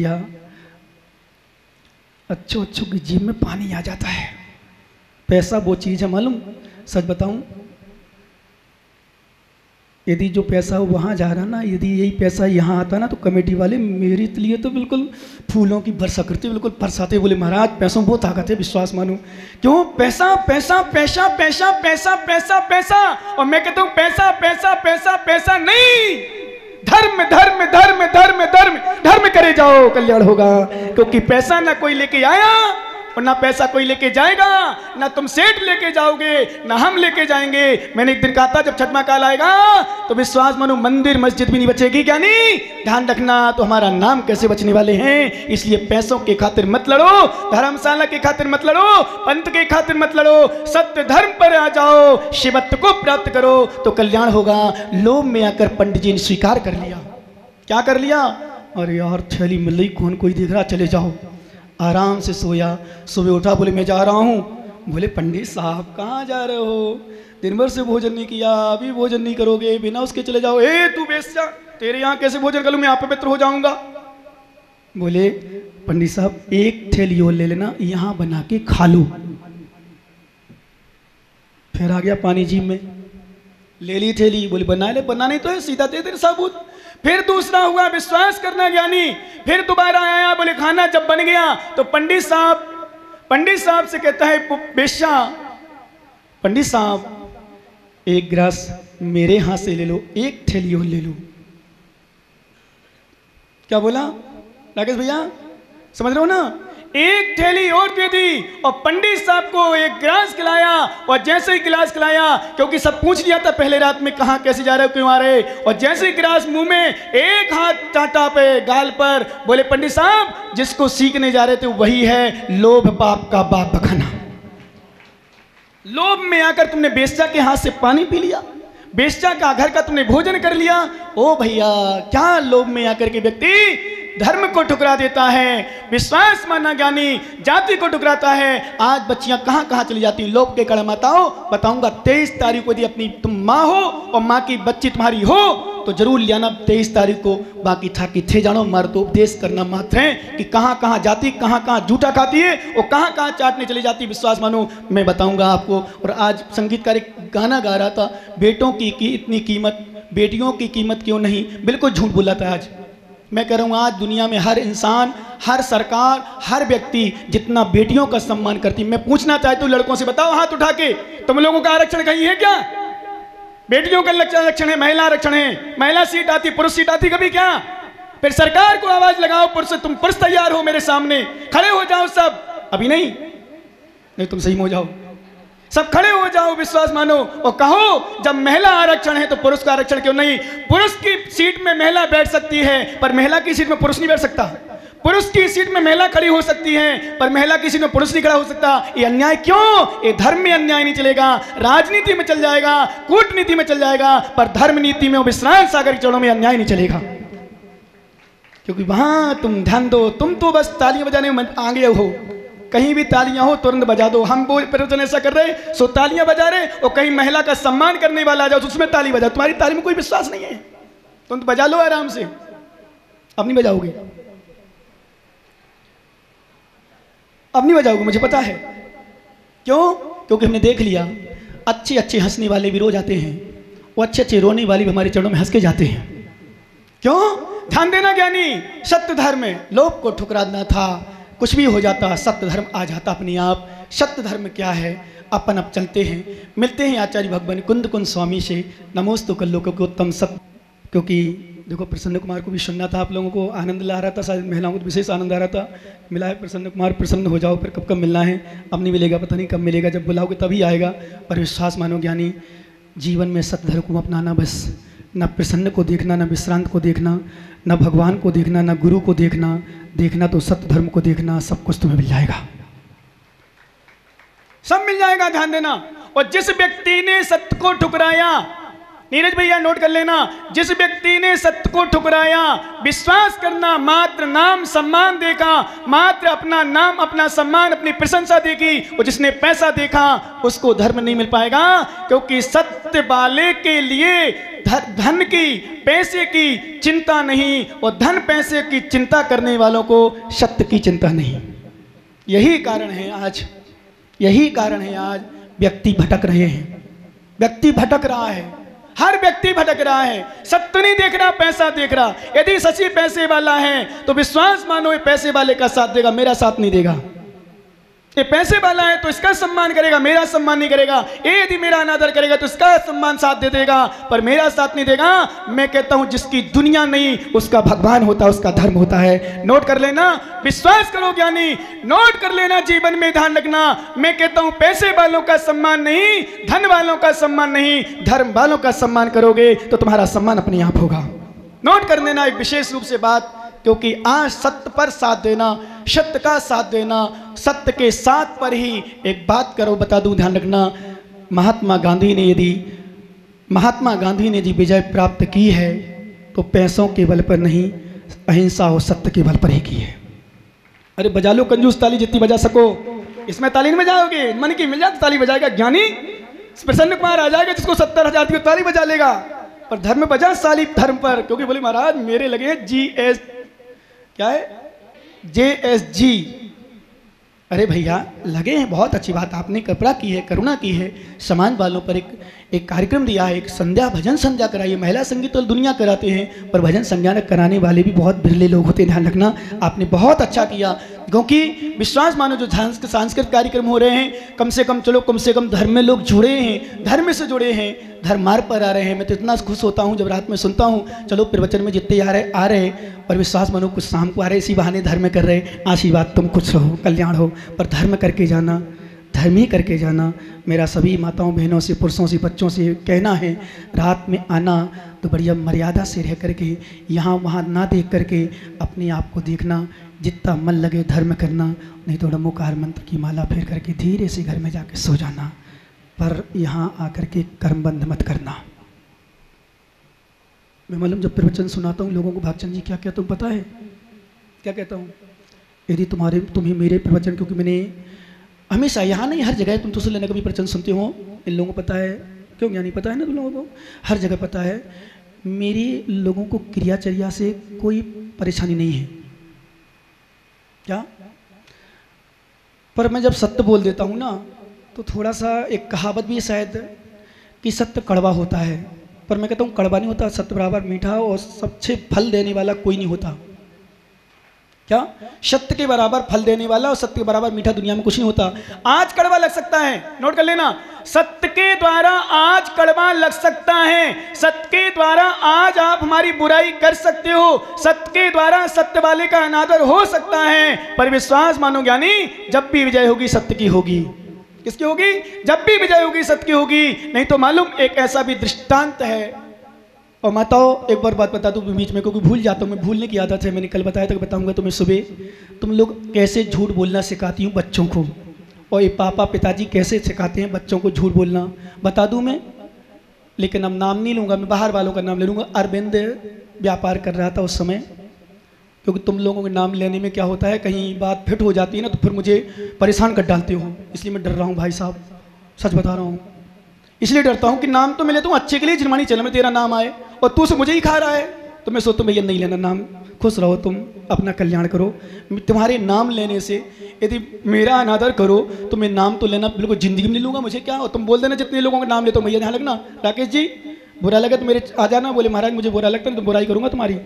लिया, अच्छो अच्छो की जीभ में पानी आ जाता है। पैसा वो चीज़ है, मालूम सच बताऊं, यदि जो पैसा वहाँ जा रहा ना, यदि यही पैसा यहाँ आता ना, तो कमेटी वाले मेरे लिए तो बिल्कुल फूलों की वर्षा करते, बिल्कुल बरसाते, बोले महाराज पैसों बहुत ताकत है, विश्वास मानो। क्यों? पैसा पैसा पैसा पैसा पैसा पैसा पैसा। और मैं कहता हूँ पैसा पैसा पैसा पैसा नहीं, धर्म धर्म धर्म धर्म धर्म धर्म करे जाओ, कल्याण होगा। क्योंकि पैसा ना कोई लेके आया और ना पैसा कोई लेके जाएगा, ना तुम सेठ लेके जाओगे, ना हम लेके जाएंगे। मैंने एक दिन कहा था जब छठवां काल आएगा तो विश्वास मानो मंदिर मस्जिद भी नहीं बचेगी। क्या नहीं? ध्यान रखना, तो हमारा नाम कैसे बचने वाले हैं। इसलिए पैसों के खातिर मत लड़ो, धर्मशाला के खातिर मत लड़ो, पंथ के खातिर मत लड़ो, सत्य धर्म पर आ जाओ, शिवत्व को प्राप्त करो तो कल्याण होगा। लोभ में आकर पंडित जी ने स्वीकार कर लिया। क्या कर लिया? अरे यार थैली मिल रही, कौन कोई देख रहा, चले जाओ। आराम से सोया, सुबह उठा, बोले मैं जा रहा हूँ। बोले पंडित साहब कहाँ जा रहे हो, दिन भर से भोजन नहीं किया, अभी भोजन नहीं करोगे, बिना उसके चले जाओ। ए तू बेस्या, तेरे यहाँ कैसे भोजन करूँ, मैं अपवित्र हो जाऊंगा। बोले पंडित साहब एक थैली और ले लेना, यहाँ बना के खा लो। फिर आ गया पानी जीभ में, ले ली थैली, बोले बना ले, बनानी तो है, सीधा दे दे साबुत। फिर दूसरा हुआ, विश्वास करना ज्ञानी। फिर दोबारा आया, बोले खाना जब बन गया तो पंडित साहब से कहता है बेशा, पंडित साहब एक गिलास मेरे हाथ से ले लो, एक थैली और ले लो। क्या बोला राकेश भैया, समझ रहे हो ना? एक थैली और दे दी और पंडित साहब को एक गिलास खिलाया। और जैसे ही गिलास खिलाया, क्योंकि सब पूछ लिया था पहले रात में कहाँ कैसे जा रहे हो, क्यों आ रहे, और जैसे ही गिलास मुंह में, एक हाथ टाटा पे गाल पर, बोले पंडित साहब जिसको सीखने जा रहे थे वही है लोभ पाप का बाप बखाना। लोभ में आकर तुमने बेश्या के हाथ से पानी पी लिया, बेश्या का घर का तुमने भोजन कर लिया। ओ भैया, क्या लोभ में आकर के व्यक्ति धर्म को ठुकरा देता है, विश्वास मानना ज्ञानी जाति को ठुकराता है। आज बच्चियां कहां कहां चली जाती, लोभ के कड़ा माताओं। बताऊंगा 23 तारीख को यदि अपनी तुम माँ हो और माँ की बच्ची तुम्हारी हो तो जरूर लियाना 23 तारीख को। बाकी था कि थे जानो, मार तो उपदेश करना मात्र है कि कहां कहां जाती, कहां कहां जूठा खाती है और कहां कहां चाटने चली जाती, विश्वास मानो मैं बताऊंगा आपको। और आज संगीतकार एक गाना गा रहा था, बेटों की इतनी कीमत, बेटियों की कीमत क्यों नहीं। बिल्कुल झूठ बोला था। आज मैं कह रहा हूँ, आज दुनिया में हर इंसान, हर सरकार, हर व्यक्ति जितना बेटियों का सम्मान करती, मैं पूछना चाहता हूँ लड़कों से, बताओ हाथ उठा के, तुम लोगों का आरक्षण कहीं है क्या? बेटियों का आरक्षण है, महिला आरक्षण है, महिला सीट आती, पुरुष सीट आती कभी क्या? फिर सरकार को आवाज लगाओ, पुरुष तुम पुरुष तैयार हो, मेरे सामने खड़े हो जाओ सब। अभी नहीं तुम सही हो जाओ, सब खड़े हो जाओ, विश्वास मानो और कहो जब महिला आरक्षण है तो पुरुष का आरक्षण क्यों नहीं। पुरुष की सीट में महिला बैठ सकती है पर महिला की सीट में पुरुष नहीं बैठ सकता। पुरुष की सीट में महिला खड़ी हो सकती है पर महिला की सीट में पुरुष नहीं खड़ा हो सकता। ये अन्याय क्यों? ये धर्म में अन्याय नहीं चलेगा, राजनीति में चल जाएगा, कूटनीति में चल जाएगा, पर धर्म नीति में, विश्रांत सागर के चरणों में अन्याय नहीं चलेगा। क्योंकि वहां तुम ध्यान दो, तुम तो बस तालियां बजाने में आगे हो, कहीं भी तालियां हो तुरंत बजा दो। हम वो प्रवचन ऐसा कर रहे, सो तालियां बजा रहे, और कहीं महिला का सम्मान करने वाला आ जाओ तो उसमें ताली बजाओ। तुम्हारी ताली में कोई विश्वास नहीं है, तुम तो बजा लो आराम से। अब नहीं बजाओगे, अब नहीं बजाओगे, मुझे पता है क्यों। क्योंकि हमने देख लिया, अच्छे अच्छे हंसने वाले भी रो जाते हैं, वो अच्छे अच्छे रोने वाले भी हमारे चरणों में हंस के जाते हैं। क्यों? ध्यान देना ज्ञानी, सत्य धर्म में लोभ को ठुकराना था, कुछ भी हो जाता, सत्य धर्म आ जाता अपने आप। सत्य धर्म क्या है? अपन अब चलते हैं, मिलते हैं आचार्य भगवान कुंद कुंद स्वामी से। नमोस्तु कल्लोकों को उत्तम सत्य। क्योंकि देखो प्रसन्न कुमार को भी सुनना था, आप लोगों को आनंद ला रहा था, शायद महिलाओं को विशेष आनंद आ रहा था। मिला है प्रसन्न कुमार, प्रसन्न हो जाओ। फिर कब कब मिलना है, अब नहीं मिलेगा, पता नहीं कब मिलेगा, जब बुलाओगे तभी आएगा। पर विश्वास मानो ज्ञानी, जीवन में सत्य धर्म को अपनाना, बस न प्रसन्न को देखना, न विश्रांत को देखना, न भगवान को देखना, न गुरु को देखना तो सत्य धर्म को देखना। सब कुछ तुम्हें मिल जाएगा, सब मिल जाएगा, ध्यान देना। और जिस व्यक्ति ने सत्य को ठुकराया, नीरज भैया नोट कर लेना, जिस व्यक्ति ने सत्य को ठुकराया, विश्वास करना, मात्र नाम सम्मान देखा, मात्र अपना नाम, अपना सम्मान, अपनी प्रशंसा देखी, और जिसने पैसा देखा उसको धर्म नहीं मिल पाएगा। क्योंकि सत्य वाले के लिए धन की, पैसे की चिंता नहीं, और धन पैसे की चिंता करने वालों को सत्य की चिंता नहीं। यही कारण है आज व्यक्ति भटक रहे हैं, व्यक्ति भटक रहा है, हर व्यक्ति भटक रहा है, सत्य नहीं देख रहा, पैसा देख रहा। यदि शशि पैसे वाला है तो विश्वास मानो ये पैसे वाले का साथ देगा, मेरा साथ नहीं देगा। ये पैसे वाला है तो इसका सम्मान करेगा, मेरा सम्मान नहीं करेगा। ये यदि मेरा अनादर करेगा तो इसका सम्मान साथ दे देगा, पर मेरा साथ नहीं देगा। मैं कहता हूं जिसकी दुनिया नहीं उसका भगवान होता है, उसका धर्म होता है। नोट कर लेना, विश्वास करो ज्ञानी, नोट कर लेना, जीवन में ध्यान रखना। मैं कहता हूं पैसे वालों का सम्मान नहीं, धन वालों का सम्मान नहीं, धर्म वालों का सम्मान करोगे तो तुम्हारा सम्मान अपने आप होगा। नोट कर लेना एक विशेष रूप से बात, क्योंकि आज सत्य पर साथ देना, सत्य का साथ देना, सत्य के साथ पर ही एक बात करो, बता दूं, ध्यान रखना। महात्मा गांधी ने यदि विजय प्राप्त की है तो पैसों के बल पर नहीं, अहिंसा और सत्य के बल पर ही की है। अरे बजा लो कंजूस ताली जितनी बजा सको। इसमें ताली नहीं बजाओगे, मन की मिल जाए ताली बजाएगा ज्ञानी, प्रसन्न कुमार आ जाएगा जिसको 70,000 की ताली बजा लेगा। पर धर्म बजा साली धर्म पर, क्योंकि बोले महाराज मेरे लगे GS क्या है, JSG। अरे भैया लगे हैं, बहुत अच्छी बात आपने कपड़ा की है, करुणा की है, समाज वालों पर एक कार्यक्रम दिया है, एक संध्या भजन संध्या कराई। महिला संगीत तो दुनिया कराते हैं, पर भजन संध्या कराने वाले भी बहुत बिरले लोग होते हैं, ध्यान रखना। आपने बहुत अच्छा किया, क्योंकि विश्वास मानो जो सांस्कृतिक कार्यक्रम हो रहे हैं, कम से कम चलो, कम से कम धर्म में लोग जुड़े हैं, धर्म से जुड़े हैं, धर्म मार्ग पर आ रहे हैं। मैं तो इतना खुश होता हूँ जब रात में सुनता हूँ, चलो प्रवचन में जितने आ रहे पर विश्वास मानो कुछ शाम को आ रहे, इसी बहाने धर्म कर रहे। आशीर्वाद, तुम खुश रहो, कल्याण हो, पर धर्म करके जाना, धर्म ही करके जाना। मेरा सभी माताओं बहनों से, पुरुषों से, बच्चों से कहना है, रात में आना तो बढ़िया मर्यादा से रह करके, यहाँ वहाँ ना देख करके अपने आप को देखना। जितना मन लगे धर्म करना, नहीं तो नमोकार मंत्र की माला फेर करके धीरे से घर में जाके सो जाना, पर यहाँ आकर के कर्मबंध मत करना। मैं मालूम जब प्रवचन सुनाता हूँ लोगों को, भागचंद जी क्या कहता हूँ पता है, क्या कहता हूँ? यदि तुम्हें मेरे प्रवचन, क्योंकि मैंने हमेशा यहाँ नहीं हर जगह, तुम तो सुन लेना कभी प्रवचन सुनते हो, इन लोगों को पता है, क्यों क्या नहीं पता है ना तुम लोगों को, हर जगह पता है। मेरी लोगों को क्रियाचर्या से कोई परेशानी नहीं है, क्या? पर मैं जब सत्य बोल देता हूँ ना, तो थोड़ा सा एक कहावत भी है शायद कि सत्य कड़वा होता है, पर मैं कहता हूँ कड़वा नहीं होता, सत्य बराबर मीठा और सबसे फल देने वाला कोई नहीं होता। क्या? सत्य के बराबर फल देने वाला और सत्य के बराबर मीठा दुनिया में कुछ नहीं होता। आज कड़वा लग सकता है, नोट कर लेना, सत्य के द्वारा आज कड़वा लग सकता है, सत्य के द्वारा आज आप हमारी बुराई कर सकते हो, सत्य के द्वारा सत्य वाले का अनादर हो सकता है, पर विश्वास मानो ज्ञानी, जब भी विजय होगी सत्य की होगी। किसकी होगी? जब भी विजय होगी सत्य की होगी। नहीं तो मालूम एक ऐसा भी दृष्टांत है, और माताओं एक बार बात बता दूं बीच में, क्योंकि भूल जाता हूँ, मैं भूलने की आदत है, मैंने कल बताया था, बताऊंगा तुम्हें सुबह। तुम लोग कैसे झूठ बोलना सिखाती हूँ बच्चों को, और ये पापा पिताजी कैसे सिखाते हैं बच्चों को झूठ बोलना, बता दूं मैं, लेकिन अब नाम नहीं लूँगा, मैं बाहर वालों का नाम ले लूँगा। अरविंद व्यापार कर रहा था उस समय, क्योंकि तुम लोगों के नाम लेने में क्या होता है, कहीं बात फिट हो जाती है ना, तो फिर मुझे परेशान कर डालते हो, इसलिए मैं डर रहा हूँ भाई साहब, सच बता रहा हूँ, इसलिए डरता हूँ कि नाम तो मैं लेता हूँ अच्छे के लिए, जिनमानी चल में तेरा नाम आए और तू से मुझे ही खा रहा है, तो मैं सोचता हूँ भैया नहीं लेना नाम, खुश रहो, तुम अपना कल्याण करो। तुम्हारे नाम लेने से यदि मेरा अनादर करो तो मैं नाम तो लेना बिल्कुल जिंदगी में नहीं लूँगा, मुझे क्या, और तुम बोल देना जितने लोगों का नाम लेते हो, भैया ध्यान रखना, राकेश जी बुरा लगे तो मेरे आ जाना, बोले महाराज मुझे बुरा लगता है तो बुराई करूँगा तुम्हारी।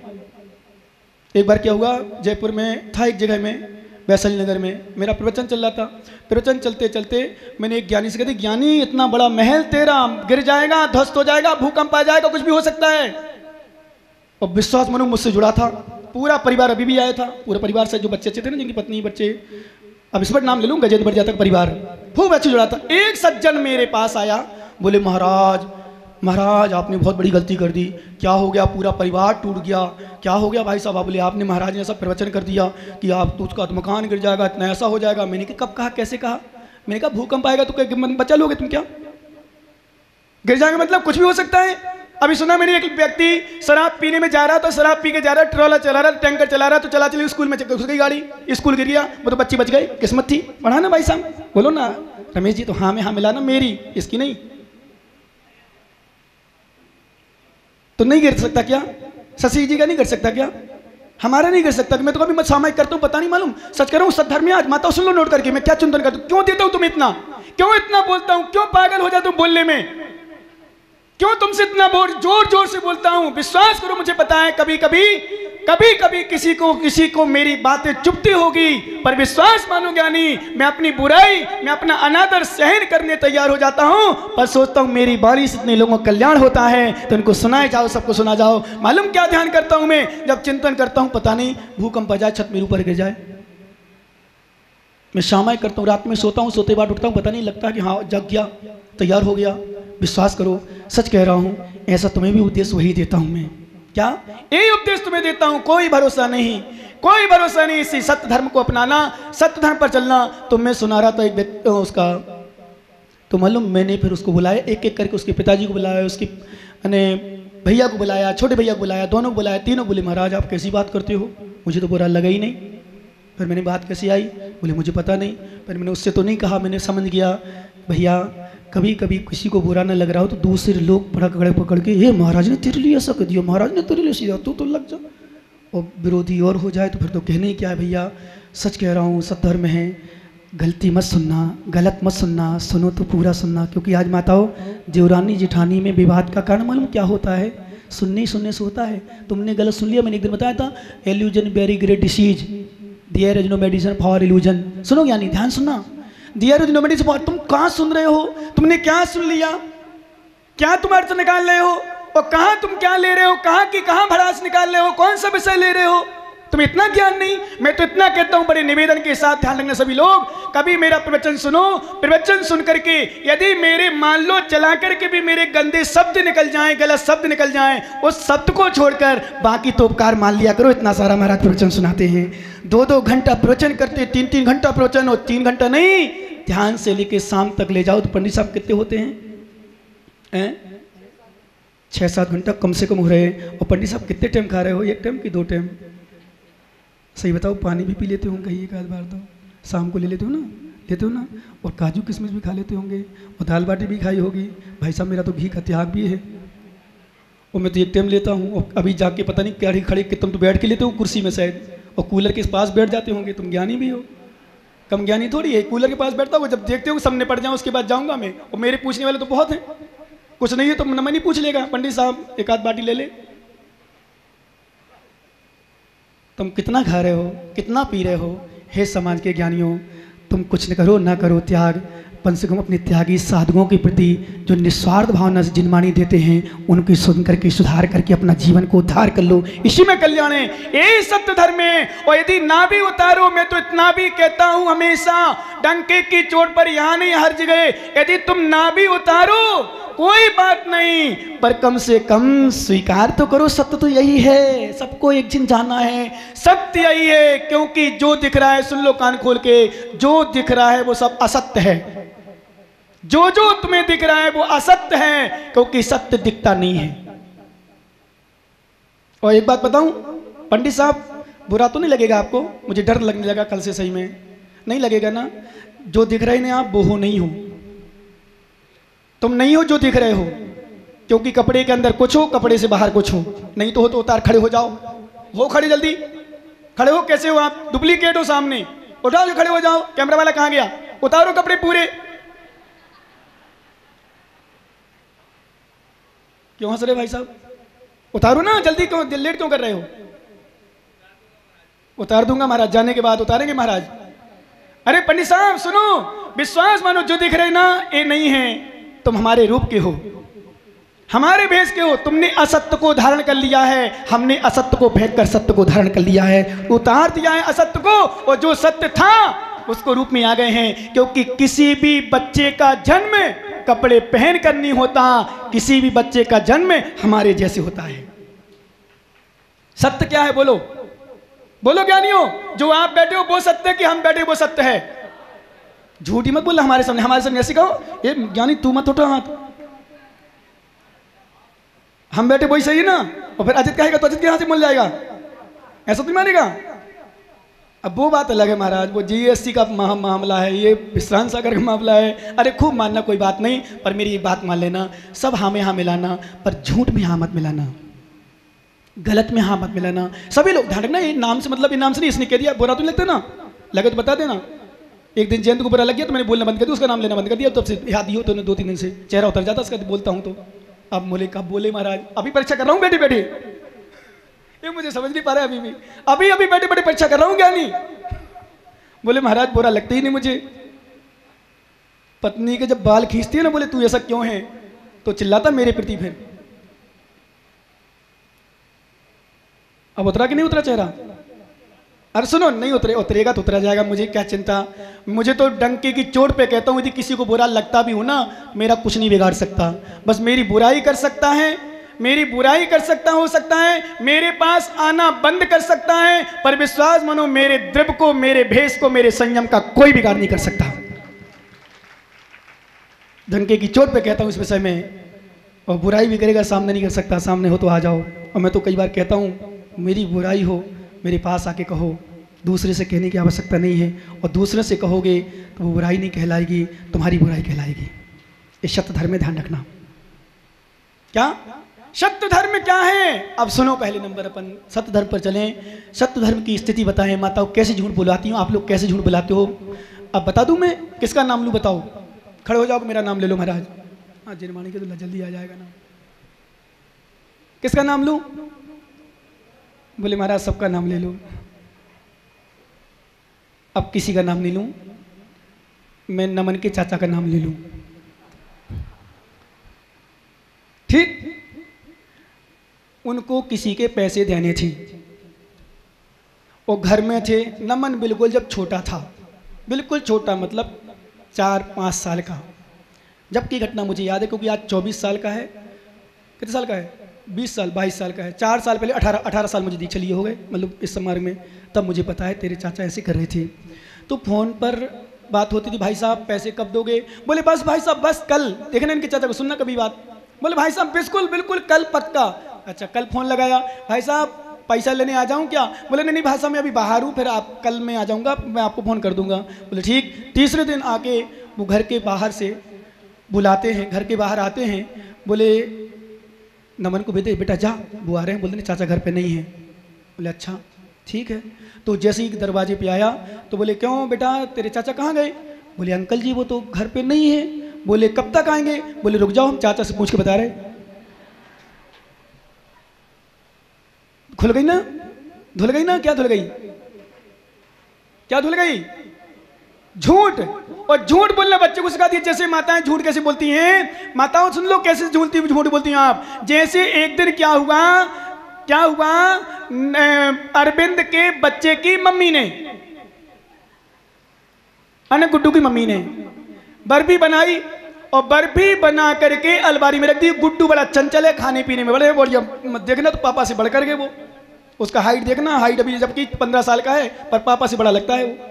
एक बार क्या हुआ, जयपुर में था एक जगह में, वैशाली नगर में मेरा प्रवचन चल रहा था। प्रवचन चलते चलते मैंने एक ज्ञानी से कहा, ज्ञानी इतना बड़ा महल तेरा गिर जाएगा, ध्वस्त हो जाएगा, भूकंप आ जाएगा, कुछ भी हो सकता है। और विश्वास मनु मुझसे जुड़ा था, पूरा परिवार अभी भी आया था, पूरे परिवार से जो बच्चे अच्छे थे ना, जिनकी पत्नी बच्चे, अब इस पर नाम ले लूँ, गजेंद्र बरजातक परिवार खूब अच्छे जुड़ा था। एक सज्जन मेरे पास आया, बोले महाराज आपने बहुत बड़ी गलती कर दी, क्या हो गया, पूरा परिवार टूट गया, क्या हो गया भाई साहब? आप बोले आपने महाराज ने ऐसा प्रवचन कर दिया कि आप तो उसका मकान गिर जाएगा, इतना ऐसा हो जाएगा। मैंने कहा कब कहा, कैसे कहा? मैंने कहा भूकंप आएगा तो बचा लोगे तुम, क्या गिर जाएगा मतलब कुछ भी हो सकता है। अभी सुना मैंने एक व्यक्ति शराब पीने में जा रहा था, शराब पी के जा रहा, ट्रॉला चला रहा, टैंकर चला रहा, तो चली स्कूल में घुस गई गाड़ी, स्कूल गिर गया, वो तो बच्ची बच गई, किस्मत थी। पढ़ा ना भाई साहब, बोलो ना रमेश जी, तो हाँ में हाँ मिला ना, मेरी इसकी नहीं। तो नहीं गिर सकता क्या? शशि जी का नहीं कर सकता क्या? हमारा नहीं कर सकता? मैं तो कभी मत सामायिक करता हूँ, पता नहीं मालूम, सच कर रहा हूँ। सत्धर्म में आज माता सुन लो नोट करके, मैं क्या चिंतन करता हूँ, क्यों देता हूँ तुम्हें इतना, क्यों इतना बोलता हूँ, क्यों पागल हो जाता हूँ बोलने में, क्यों तुमसे इतना जोर जोर से बोलता हूँ। विश्वास करो मुझे पता है कभी कभी किसी को मेरी बातें चुभती होगी, पर विश्वास मानो ज्ञानी, मैं अपनी बुराई, मैं अपना अनादर सहन करने तैयार हो जाता हूँ, पर सोचता हूँ मेरी बाणी से इतने लोगों का कल्याण होता है तो उनको सुनाए जाओ, सबको सुना जाओ। मालूम क्या ध्यान करता हूँ मैं जब चिंतन करता हूँ, पता नहीं भूकंप आ जाए, छत मेरे ऊपर गिर जाए। मैं सामायिक करता हूँ, रात में सोता हूँ, सोते बाद उठता हूँ, पता नहीं लगता कि हाँ जग गया, तैयार हो गया। विश्वास करो सच कह रहा हूँ, ऐसा तुम्हें भी उपदेश वही देता हूँ मैं। क्या यही उपदेश तुम्हें देता हूं? कोई भरोसा नहीं, कोई भरोसा नहीं। इसी सत्य धर्म को अपनाना, सत्य धर्म पर चलना। तो मैं सुना रहा था एक व्यक्ति उसका, तो मालूम मैंने फिर उसको बुलाया, एक एक करके उसके पिताजी को बुलाया, उसके भैया को बुलाया, छोटे भैया को बुलाया, दोनों को बुलाया, तीनों बोले महाराज आप कैसी बात करते हो, मुझे तो बुरा लगा ही नहीं। फिर मैंने बात कैसी आई, बोले मुझे पता नहीं। फिर मैंने उससे तो नहीं कहा, मैंने समझ गया भैया कभी कभी किसी को बुरा न लग रहा हो तो दूसरे लोग पकड़ के ये महाराज ने तेरे लिए ऐसा कर दिया, महाराज ने तेरे लिए सीधा, तू तो लग जा। और विरोधी और हो जाए तो फिर तो कहने ही क्या है भैया। सच कह रहा हूँ, सत्धर्म है, गलती मत सुनना, गलत मत सुनना, सुनो तो पूरा सुनना। क्योंकि आज माताओं देवरानी जेठानी में विवाद का कारण मालूम क्या होता है? सुनने से होता है। तुमने गलत सुन लिया, मैंने एक दिन बताया था, illusion very great disease, there is no medicine for illusion. सुनो ज्ञानी, ध्यान सुनना, there is no medicine for. तुम कहाँ सुन रहे हो? तुमने क्या सुन लिया? क्या तुम अर्थ निकाल रहे हो? और कहाँ तुम क्या ले रहे हो? कहाँ की कहाँ भड़ास निकाल रहे हो? कौन सा विषय ले रहे हो? तुम्हें इतना ज्ञान नहीं। मैं तो इतना कहता हूं, बड़े निवेदन के साथ ध्यान रखना सभी लोग, कभी मेरा प्रवचन सुनो, प्रवचन सुन करके यदि मेरे मान लो चला करके भी मेरे गंदे शब्द निकल जाएं, गलत शब्द निकल जाएं, उस शब्द को छोड़कर बाकी तो उपकार मान लिया करो। इतना सारा महाराज प्रवचन सुनाते हैं, 2-2 घंटा प्रवचन करते, 3-3 घंटा प्रवचन, और 3 घंटा नहीं, ध्यान से लेके शाम तक ले जाओ तो पंडित साहब कितने होते हैं? 6-7 घंटा कम से कम हो रहे हैं। और पंडित साहब कितने टाइम खा रहे हो? 1 टाइम कि 2 टाइम? सही बताओ, पानी भी पी लेते होंगे कहीं एक आध बार तो, शाम को ले लेते हो ना, और काजू किशमिश भी खा लेते होंगे, और दाल बाटी भी खाई होगी। भाई साहब मेरा तो घी का त्याग भी है, और मैं तो 1 टाइम लेता हूँ। और अभी जाके पता नहीं क्या खड़े कि तुम तो बैठ के लेते हो कुर्सी में शायद, और कूलर के पास बैठ जाते होंगे। तुम ज्ञानी भी हो, कम ज्ञानी थोड़ी है। कूलर के पास बैठता हूँ, जब देखते हो सामने पड़ जाऊँ उसके बाद जाऊँगा मैं। और मेरे पूछने वाले तो बहुत हैं, कुछ नहीं है तो नमन ही पूछ लेगा, पंडित साहब एक आध बाटी ले ले। तुम कितना खा रहे हो, कितना पी रहे हो? हे समाज के ज्ञानियों, तुम कुछ न करो ना करो त्याग, कम से कम अपने त्यागी साधकों के प्रति जो निस्वार्थ भावना से जिनवाणी देते हैं उनकी सुन करके सुधार करके अपना जीवन को उद्धार कर लो। इसी में कल्याण है, यही सत्य धर्म है। और यदि ना भी उतारो, मैं तो इतना भी कहता हूं हमेशा, डंके की चोट पर यहाँ नहीं हर जगह, यदि तुम ना भी उतारो कोई बात नहीं, पर कम से कम स्वीकार तो करो, सत्य तो यही है, सबको एक दिन जाना है, सत्य यही है। क्योंकि जो दिख रहा है, सुन लो कान खोल के, जो दिख रहा है वो सब असत्य है। जो जो तुम्हें दिख रहा है वो असत्य है, क्योंकि सत्य दिखता नहीं है। और एक बात बताऊं पंडित साहब, बुरा तो नहीं लगेगा आपको? मुझे डर लगने लगा कल से, सही में नहीं लगेगा ना? जो दिख रहे हैं आप वो हो नहीं हो, तुम नहीं हो जो दिख रहे हो, क्योंकि कपड़े के अंदर कुछ हो, कपड़े से बाहर कुछ हो। नहीं तो हो तो उतार, खड़े हो जाओ, हो खड़े, जल्दी खड़े हो। कैसे हो आप? डुप्लीकेट हो सामने, उठाओ, खड़े हो जाओ। कैमरा वाला कहाँ गया? उतारो कपड़े पूरे। क्यों हंस रहे भाई साहब? उतारो ना जल्दी, क्यों लेट क्यों कर रहे हो? उतार दूंगा महाराज, जाने के बाद उतारेंगे महाराज। अरे पंडित साहब सुनो, विश्वास मानो, जो दिख रहे ना ये नहीं है, तुम हमारे रूप के हो, हमारे भेष के हो। तुमने असत्य को धारण कर लिया है, हमने असत्य को फेंक कर सत्य को धारण कर लिया है, उतार दिया है असत्य को, और जो सत्य था उसको रूप में आ गए हैं। क्योंकि किसी भी बच्चे का जन्म कपड़े पहन कर नहीं होता, किसी भी बच्चे का जन्म हमारे जैसे होता है। सत्य क्या है? बोलो बोलो ज्ञानियों, जो आप बैठे हो वो सत्य है कि हम बैठे वो सत्य है? झूठी मत बोलना हमारे सामने ऐसे कहो, ये ज्ञानी तू मत उठा हाथ, हम बैठे वही सही है ना। और फिर अजित कहेगा तो अजित के हाथ से मिल जाएगा, ऐसा तो मानेगा? अब वो बात अलग है महाराज, वो जीएसटी का मामला है, ये विश्रांत सागर का मामला है। अरे खूब मानना कोई बात नहीं, पर मेरी एक बात मान लेना, सब हाँ में हाँ मिलाना, पर झूठ में हाँ मत मिलाना। गलत में हाँ मत मिलाना। सभी लोग ध्यान रखना, ये नाम से मतलब, ये नाम से नहीं, इसने कह दिया बुरा तो नहीं लगता ना, लगे तो बता देना। एक दिन जयंत को बुरा लग गया तो मैंने बोलना बंद कर दिया, उसका नाम लेना बंद कर दिया, तब से याद ही हो तो 2-3 दिन से चेहरा उतर जाता उसका, बोलता हूँ तो। अब बोले कब बोले महाराज, अभी परीक्षा कर रहा हूँ बैठे बैठे, ये मुझे समझ नहीं पा रहा है अभी भी, अभी बैठे बैठे परीक्षा कर रहा हूँ ज्ञानी। बोले महाराज बुरा लगता ही नहीं मुझे। पत्नी के जब बाल खींचती है ना, बोले तू ऐसा क्यों है, तो चिल्लाता मेरे प्रति फिर। अब उतरा कि नहीं उतरा चेहरा? अरे सुनो, नहीं उतरेगा तो उतरा जाएगा, मुझे क्या चिंता। मुझे तो डंके की चोट पे कहता हूं, यदि किसी को बुरा लगता भी हो ना, मेरा कुछ नहीं बिगाड़ सकता, बस मेरी बुराई कर सकता है, मेरी बुराई कर सकता हो सकता है, मेरे पास आना बंद कर सकता है, पर विश्वास मानो मेरे द्रव्य को, मेरे भेष को, मेरे संयम का कोई बिगाड़ नहीं कर सकता। डंके की चोट पे कहता हूं इस विषय में, और बुराई भी करेगा सामने नहीं कर सकता, सामने हो तो आ जाओ। और मैं तो कई बार कहता हूं, मेरी बुराई हो मेरे पास आके कहो, दूसरे से कहने की आवश्यकता नहीं है, और दूसरे से कहोगे तो वो बुराई नहीं कहलाएगी, तुम्हारी बुराई कहलाएगी। इस सत्य धर्म में ध्यान रखना। क्या सत्य धर्म क्या है? अब सुनो, पहले नंबर अपन सत्य धर्म पर चलें। सत्य धर्म की स्थिति बताएं। माताओं कैसे झूठ बुलाती हूँ, आप लोग कैसे झूठ बुलाते हो? अब बता दूं मैं, किसका नाम लूँ बताओ? खड़े हो जाओ, मेरा नाम ले लो महाराज। हाँ जिरमानी के तो जल्दी आ जाएगा नाम। किसका नाम लूँ? बोले महाराज सबका नाम ले लो। अब किसी का नाम नहीं लूं, मैं नमन के चाचा का नाम ले लूं, ठीक? उनको किसी के पैसे देने थे, वो घर में थे। नमन बिल्कुल जब छोटा था, बिल्कुल छोटा मतलब 4-5 साल का, जबकि घटना मुझे याद है क्योंकि आज 24 साल का है। कितने साल का है? 20 साल 22 साल का है। 4 साल पहले 18 साल मुझे दीक्षा लिए हो गए, मतलब इस समारोह में, तब मुझे पता है तेरे चाचा ऐसे कर रहे थे। तो फ़ोन पर बात होती थी, भाई साहब पैसे कब दोगे? बोले बस भाई साहब बस कल। देखना इनके चाचा को, सुनना कभी बात। बोले भाई साहब बिल्कुल कल पक्का। अच्छा कल फ़ोन लगाया, भाई साहब पैसा लेने आ जाऊँ क्या? बोले नहीं भाई साहब मैं अभी बाहर हूँ, फिर आप कल मैं आ जाऊँगा, मैं आपको फ़ोन कर दूँगा। बोले ठीक। तीसरे दिन आके वो घर के बाहर से बुलाते हैं, घर के बाहर आते हैं। बोले नमन को भेजे, बेटा जा वो आ रहे हैं। बोलते नहीं चाचा घर पे नहीं है। बोले अच्छा ठीक है। तो जैसे ही दरवाजे पे आया तो बोले क्यों बेटा तेरे चाचा कहाँ गए? बोले अंकल जी वो तो घर पे नहीं है। बोले कब तक आएंगे? बोले रुक जाओ हम चाचा से पूछ के बता रहे। खुल गई ना? धुल गई ना? क्या धुल गई? क्या धुल गई? झूठ। और झूठ बोलना बच्चे को सिखा दिया। जैसे माताएं झूठ कैसे बोलती हैं, माताओं सुन लो कैसे झूठ बोलती हैं आप। जैसे एक दिन क्या हुआ अरविंद के बच्चे की मम्मी ने, गुड्डू की मम्मी ने बर्फी बनाई, और बर्फी बना करके अलमारी में रख दी। गुड्डू बड़ा चंचल है, खाने पीने में बड़े बढ़िया, देखना तो पापा से बढ़ करके वो, उसका हाइट देखना, हाइट अभी जबकि 15 साल का है पर पापा से बड़ा लगता है वो।